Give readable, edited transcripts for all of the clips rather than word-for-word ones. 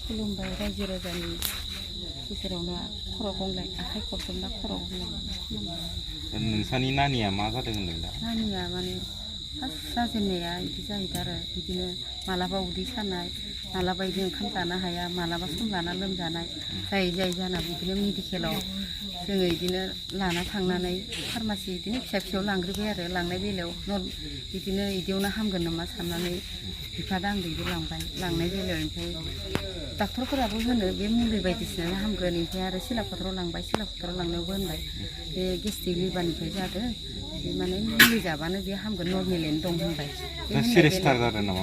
खुलुमबाय रायजो राजानि गेजेरावनो खर' गंग्लाय आखाइ खबजोबना खर' गंग्लाय नोंसानि नानिया मा जादों होनदों दा? नानिया माने फार्स्ट जाजेननाया बिदि जाहैदों आरो बिदिनो मालाबा उदै सानाय मालाबा बिदि ओंखाम जानो हाया मालाबा सम लाना लोमजानाय जायै जाना बिदिनो मेडिकेलाव जोङो बिदिनो लाना थांनानै फार्मासि बिदिनो फिसा फिसायाव लांग्रोबाय आरो लांनाय बेलायाव बिदिनो बिदियावनो हामगोन नामा साननानै बिफादो आंजोंबो लांनाय बेलायाव ओमफ्राय डाक्टरफोराबो होनो बे मुलि बायदिसिना हामगोन ओमफ्राय आरो सिलापथाराव लांबाय सिलापथाराव लांनायावबो होनबाय बे गेस्ट्रिक लिभारनिफ्राय जादों बे माने मुलि जाबानो बे हामगोन नर्मेलैनो दं होनबाय। सिरियासथार जादों नामा?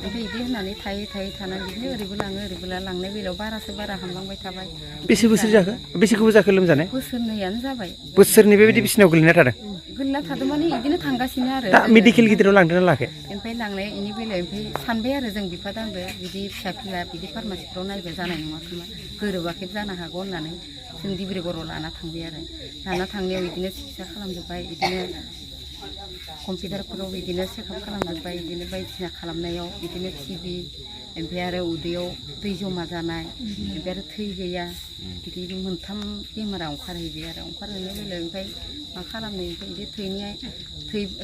ओमफ्राय बिदि होननानै थायै थानानै बिदिनो ओरैबो लाङो ओरैबो लांनाय बेलायाव बारासो बारा हामलांबाय थाबाय। बेसे बोसोर जाखो बेसे गोबाव जाखो लोमजानाय? बोसोरनैयानो जाबाय। बोसोरनै बेबायदि बिसिनायाव गोलैना थादों? गोलैना थादों माने बिदिनो थांगासिनो आरो दा मेडिकेल गिदिराव लांदोंना लाङाखै? ओमफ्राय लांनाय बेनि बेलायाव ओमफ्राय सानबाय आरो जों बिफादो आंबो बिदि फिसा फिला बिदि फार्मासिफ्राव नायबा जानाय नङा खोमा गोरोबाखै जानो हागौ होननानै जों डिब्रुगड़आव लाना थांबाय आरो लाना थांनायाव बिदिनो सिकित्सा खालामजोब्बाय बिदिनो कम्पिउटारफोराव बिदिनो चेकआप खालामजोब्बाय बिदिनो बायदिसिना खालामनायाव बिदिनो टिभि ओमफ्राय आरो उदैयाव दै जमा जानाय ओमफ्राय आरो थै गैया बिदि मोनथाम बेमारा ओंखारहैबाय आरो ओंखारहैनाय बेलायाव ओमफ्राय मा खालामनो ओमफ्राय बिदि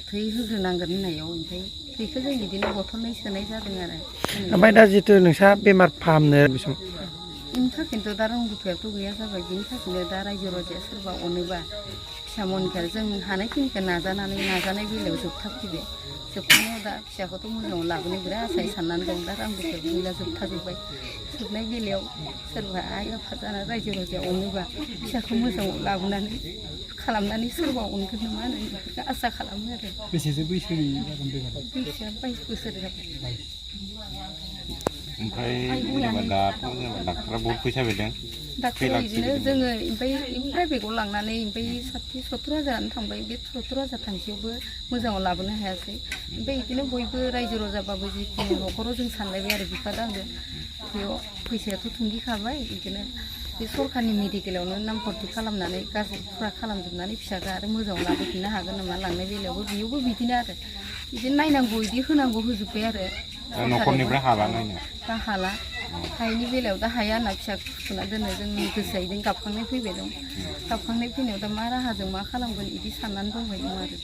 थै होग्रोनांगोन होननायाव ओमफ्राय थैखौ जों बिदिनो बथलनै सोनाय जादों आरो। ओमफ्राय दा जितु नोंसा बेमार फाहामनो बे समाव बेनि थाखायनोथ' दा रोंगौथियाथ' गैया जाबाय बिनि थाखायनो दा रायजो राजाया सोरबा अनोबा फिसा मनिखौ जों हानायखिनिखौ नाजानाय बेलायाव जोबथाफैबाय जोबनायाव दा फिसाखौथ' मोजाङाव लाबोनो बिराद आसायै साननानै दं दा रांगौथियाबो गैला जोबथाजोब्बाय जोबनाय बेलायाव सोरबा आइ आफा जाना रायजो राजाया अनोबा फिसाखौ मोजाङाव लाबोनानै खालामनानै सोरबा अनगोन नामा होननानै बेखौ आसा खालामो आरो। बेसेसो बैसोनि जागोन बेमारा? बैसोआ 22 बोसोर जाबाय। ओमफ्राय जेनेबा दाथ' जेनेबा डाक्टरा बहुत फैसा बिदों। डाक्टर बिदिनो जोङो ओमफ्राय प्राइभेटआव लांनानै ओमफ्राय 60-70 हाजारानो थांबाय बे 70 हाजार थांसेयावबो मोजाङाव लाबोनो हायासै ओमफ्राय बिदिनो बयबो रायजो राजाबाबो जिखुनु न'खराव जों सानलायबाय आरो बिफादो आंजों बेयाव फैसायाथ' थुंगिखाबाय बिदिनो बे सरकारनि मेडिकेलावनो नाम भर्ति खालामनानै गाज्रि फुरा खालामजोबनानै फिसाखौ आरो मोजाङाव लाबोफिननो हागोन नामा लांनाय बेलायावबो बेयावबो बिदिनो आरो बिदिनो नायनांगौ बिदि होनांगौ होजोब्बाय आरो। न'खरनिफ्राय हाला नायनो? दा हाला हायैनि बेलायाव दा हाया होनना फिसा फुना दोनो जोंनि गोसोआ बिदिनो गाबखांनाय फैबाय दं गाबखांनाय फैनायाव दा मा राहाजों मा खालामगोन बिदि साननानै दंबाय दं आरो।